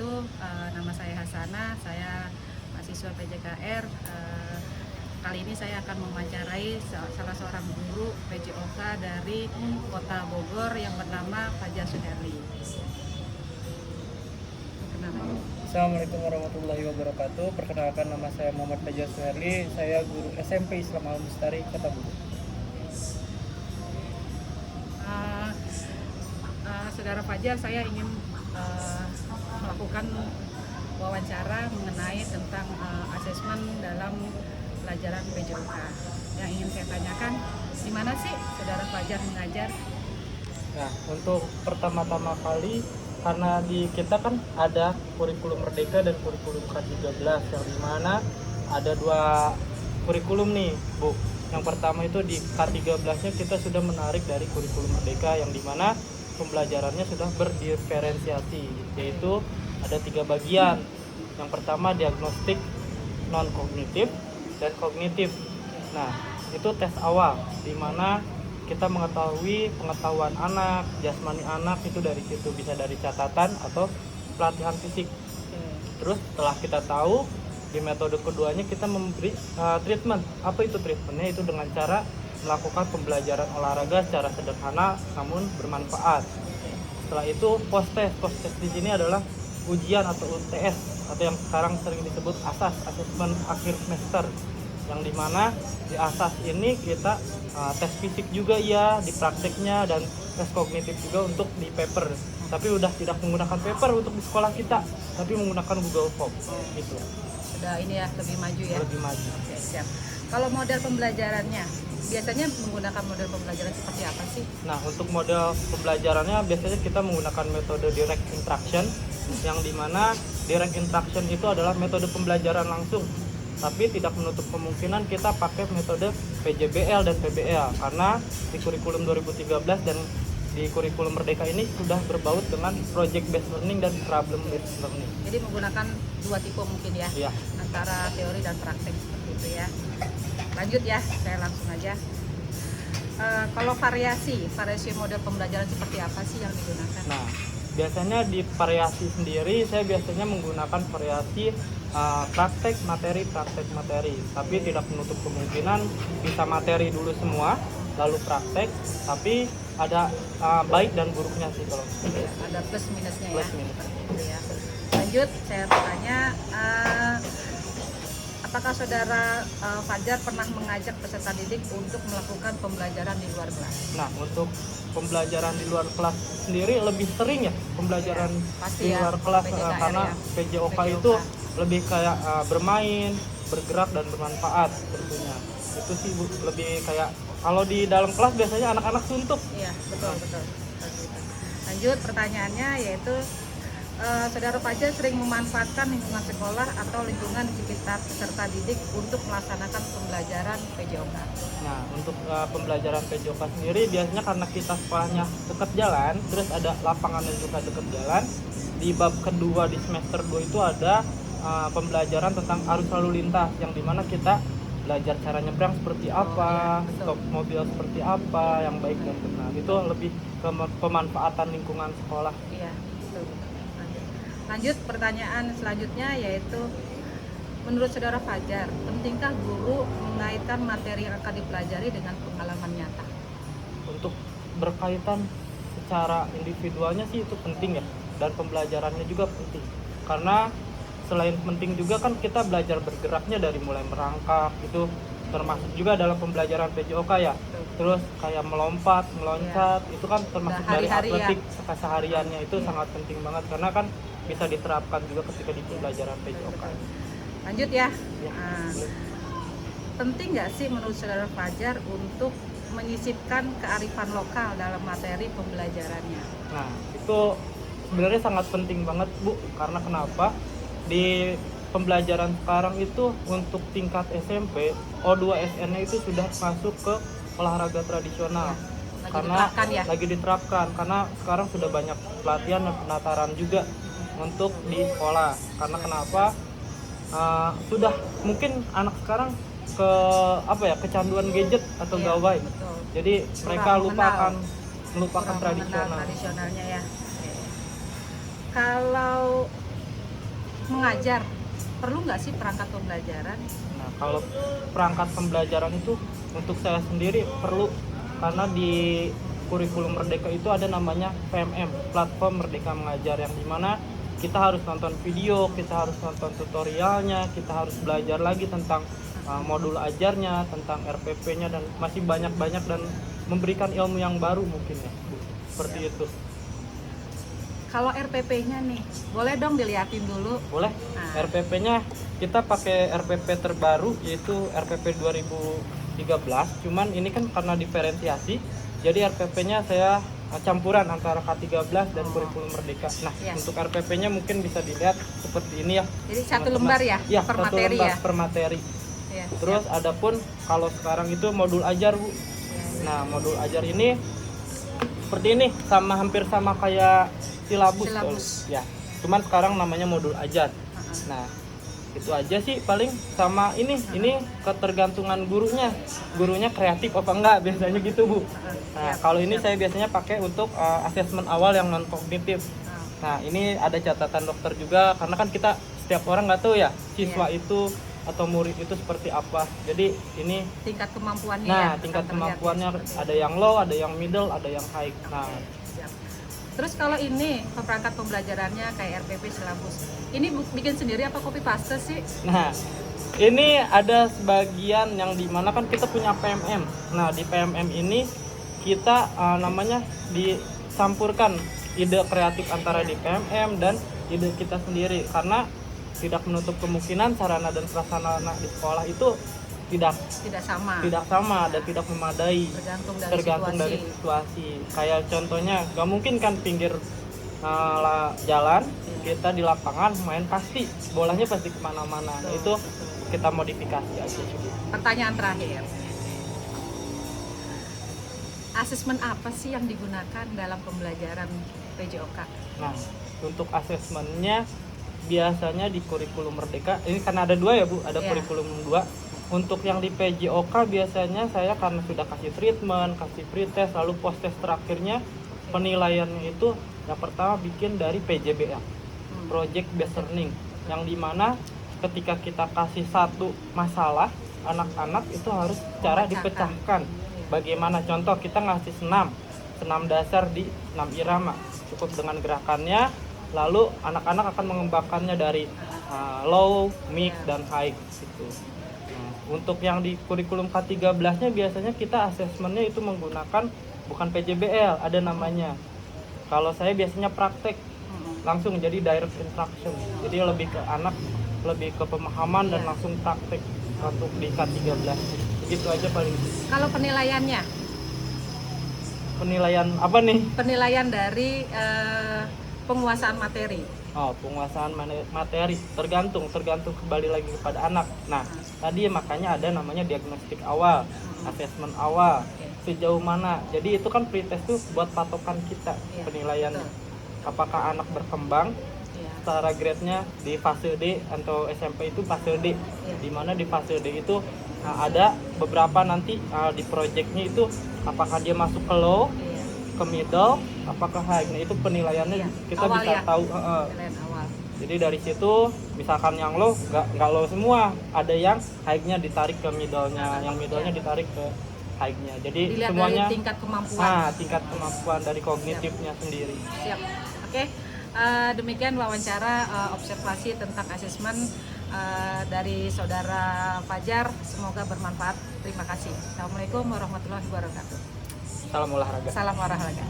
wabarakatuh. Nama saya Hasana, saya mahasiswa PJKR. Kali ini saya akan mewawancarai salah seorang guru PJOK dari Kota Bogor yang bernama Fajar Suherli. Assalamualaikum warahmatullahi wabarakatuh. Perkenalkan, nama saya Muhammad Fajar Suherli. Saya guru SMP Islam Al Mustari Kota Bogor. Saudara Fajar, saya ingin melakukan wawancara mengenai tentang asesmen dalam pelajaran PJOK. Yang ingin saya tanyakan, di mana sih Saudara Fajar mengajar? Nah, untuk pertama-tama kali, karena di kita kan ada kurikulum Merdeka dan kurikulum K13, yang dimana ada dua kurikulum nih, Bu. Yang pertama itu di K13-nya kita sudah menarik dari kurikulum Merdeka, yang dimana pembelajarannya sudah berdiferensiasi, yaitu ada 3 bagian. Yang pertama diagnostik non kognitif dan kognitif. Nah, itu tes awal, di mana kita mengetahui pengetahuan anak, jasmani anak itu dari situ, bisa dari catatan atau pelatihan fisik. Terus setelah kita tahu, di metode keduanya kita memberi treatment. Apa itu treatmentnya? Itu dengan cara melakukan pembelajaran olahraga secara sederhana namun bermanfaat. Setelah itu post test di sini adalah ujian atau UTS, atau yang sekarang sering disebut ASAS, asesmen akhir semester, yang dimana di ASAS ini kita tes fisik juga ya di prakteknya, dan tes kognitif juga untuk di paper, tapi udah tidak menggunakan paper untuk di sekolah kita, tapi menggunakan Google Form gitu. Sudah ini ya, lebih maju ya? Lebih maju. Oke, siap. Kalau model pembelajarannya, biasanya menggunakan model pembelajaran seperti apa sih? Nah, untuk model pembelajarannya biasanya kita menggunakan metode direct instruction, yang dimana direct instruction itu adalah metode pembelajaran langsung, tapi tidak menutup kemungkinan kita pakai metode PJBL dan PBL, karena di kurikulum 2013 dan di kurikulum Merdeka ini sudah berbaut dengan project based learning dan problem based learning. Jadi menggunakan 2 tipe mungkin ya, Iya. antara teori dan praktek seperti itu ya. Lanjut ya, saya langsung aja. Kalau variasi model pembelajaran seperti apa sih yang digunakan? Nah, biasanya di variasi sendiri saya biasanya menggunakan variasi praktek materi, tapi tidak menutup kemungkinan bisa materi dulu semua lalu praktek, tapi ada baik dan buruknya sih kalau Ya, ada plus minusnya plus ya. minus. Gitu ya. Lanjut, saya bertanya, apakah Saudara Fajar pernah mengajak peserta didik untuk melakukan pembelajaran di luar kelas? Nah, untuk pembelajaran di luar kelas sendiri lebih sering ya pembelajaran Pasti di ya, luar kelas, PJKR karena ya. PJOK PJOK. itu lebih kayak bermain, bergerak dan bermanfaat tentunya. Itu sih Bu, lebih kayak kalau di dalam kelas biasanya anak-anak suntuk. Iya, betul. Lanjut, pertanyaannya yaitu, Saudara Fajar sering memanfaatkan lingkungan sekolah atau lingkungan di sekitar peserta didik untuk melaksanakan pembelajaran PJOK. Nah, untuk pembelajaran PJOK sendiri biasanya karena kita sekolahnya dekat jalan, terus ada lapangan yang juga dekat jalan. Di bab kedua di semester 2 itu ada pembelajaran tentang arus lalu lintas, yang dimana kita belajar cara nyebrang seperti apa, iya, betul. stop mobil seperti apa, yang baik dan benar. Itu lebih ke pemanfaatan lingkungan sekolah. Iya, betul. Lanjut, pertanyaan selanjutnya yaitu, menurut Saudara Fajar, pentingkah guru mengaitkan materi yang akan dipelajari dengan pengalaman nyata? Untuk berkaitan secara individualnya sih itu penting ya, dan pembelajarannya juga penting, karena selain penting juga kan kita belajar bergeraknya dari mulai merangkak, itu termasuk juga dalam pembelajaran PJOK ya. Terus kayak meloncat, itu kan termasuk dari Hari-hari ya. atletik kesehariannya, itu sangat penting banget, karena kan bisa diterapkan juga ketika di pembelajaran PJOK. Lanjut ya. Ya, Nah, boleh. penting nggak sih menurut Saudara Fajar untuk menyisipkan kearifan lokal dalam materi pembelajarannya? Nah, itu sebenarnya sangat penting banget Bu, karena kenapa? Di pembelajaran sekarang itu untuk tingkat SMP, O2SN-nya itu sudah masuk ke olahraga tradisional. Lagi Karena diterapkan ya? lagi diterapkan, karena sekarang sudah banyak pelatihan dan penataran juga untuk di sekolah. Karena kenapa? Sudah mungkin anak sekarang kecanduan gadget atau Iya, gawai. betul. Jadi mereka Kurang melupakan mengenal tradisional. tradisionalnya ya. Oke. Kalau mengajar, perlu nggak sih perangkat pembelajaran? Nah, kalau perangkat pembelajaran itu untuk saya sendiri perlu, karena di kurikulum Merdeka itu ada namanya PMM, Platform Merdeka Mengajar, yang dimana kita harus nonton video, kita harus nonton tutorialnya, kita harus belajar lagi tentang modul ajarnya, tentang RPP-nya, dan masih banyak-banyak dan memberikan ilmu yang baru mungkin ya, Bu. Seperti itu. Kalau RPP-nya nih, boleh dong dilihatin dulu. Boleh. Nah. RPP-nya kita pakai RPP terbaru, yaitu RPP 2013. Cuman ini kan karena diferensiasi, jadi RPP-nya saya campuran antara K13 dan kurikulum Merdeka. Nah, Ya. untuk RPP-nya mungkin bisa dilihat seperti ini ya. Jadi satu teman-teman. lembar ya, Ya, per satu materi lembar ya. per materi. Ya, Terus adapun kalau sekarang itu modul ajar, Bu. Nah, modul ajar ini seperti ini, hampir sama kayak silabus. Ya. Cuman sekarang namanya modul ajar. Nah, itu aja sih paling. Sama ini ketergantungan gurunya. Gurunya kreatif apa enggak, biasanya gitu, Bu. Nah, kalau ini saya biasanya pakai untuk asesmen awal yang non kognitif. Nah, ini ada catatan dokter juga, karena kan kita setiap orang nggak tahu ya siswa itu atau murid itu seperti apa. Jadi ini tingkat kemampuannya. nah, ya, tingkat akan kemampuannya terlihat. ada yang low, ada yang middle, ada yang high. Nah, Siap. Terus kalau ini perangkat pembelajarannya kayak RPP silabus, ini bikin sendiri apa copy paste sih? nah, ini ada sebagian yang dimana kan kita punya PMM. Nah, di PMM ini kita namanya dicampurkan ide kreatif antara di PMM dan ide kita sendiri, karena tidak menutup kemungkinan sarana dan prasarana di sekolah itu tidak sama dan tidak memadai, tergantung dari situasi. Kayak contohnya, nggak mungkin kan pinggir jalan kita di lapangan main, pasti bolanya pasti kemana-mana. Nah, itu kita modifikasi aja. Pertanyaan terakhir, asesmen apa sih yang digunakan dalam pembelajaran PJOK? Nah, untuk asesmennya biasanya di kurikulum Merdeka ini karena ada dua ya, Bu, ada kurikulum 2. Untuk yang di PJOK biasanya saya karena sudah kasih treatment, kasih pretest, lalu post test terakhirnya penilaiannya itu yang pertama bikin dari PJBL, Project Based Learning, yang dimana ketika kita kasih satu masalah, anak-anak itu harus cara dipecahkan. Bagaimana? Contoh, kita ngasih senam dasar di 6 irama, cukup dengan gerakannya, lalu anak-anak akan mengembangkannya dari low, mix, dan high gitu. Nah, untuk yang di kurikulum K13-nya biasanya kita asesmennya itu menggunakan bukan PJBL, ada namanya. Kalau saya biasanya praktek langsung, jadi direct instruction. Jadi lebih ke anak, lebih ke pemahaman dan langsung praktek untuk di K13. Begitu aja paling. Kalau penilaiannya? Penilaian apa nih? Penilaian dari penguasaan materi. Oh, penguasaan materi tergantung kembali lagi kepada anak. Nah, tadi makanya ada namanya diagnostik awal, asesmen awal, sejauh mana. Jadi itu kan pretest tuh buat patokan kita penilaiannya. Apakah anak berkembang secara grade-nya di fase D atau SMP itu fase D. Di mana di fase D itu ada beberapa nanti di projectnya itu apakah dia masuk ke low, ke middle, apakah high. Nah, itu penilaiannya kita awal bisa tahu. Penilaian awal. Jadi dari situ misalkan yang low nggak low semua, ada yang high-nya ditarik ke middle-nya, yang middle-nya ditarik ke high-nya. Jadi dilihat semuanya dari tingkat kemampuan. tingkat kemampuan dari kognitifnya sendiri. Siap. Oke. Demikian wawancara observasi tentang asesmen dari saudara Fajar. Semoga bermanfaat. Terima kasih. Assalamualaikum warahmatullahi wabarakatuh. Salam olahraga. Salam olahraga.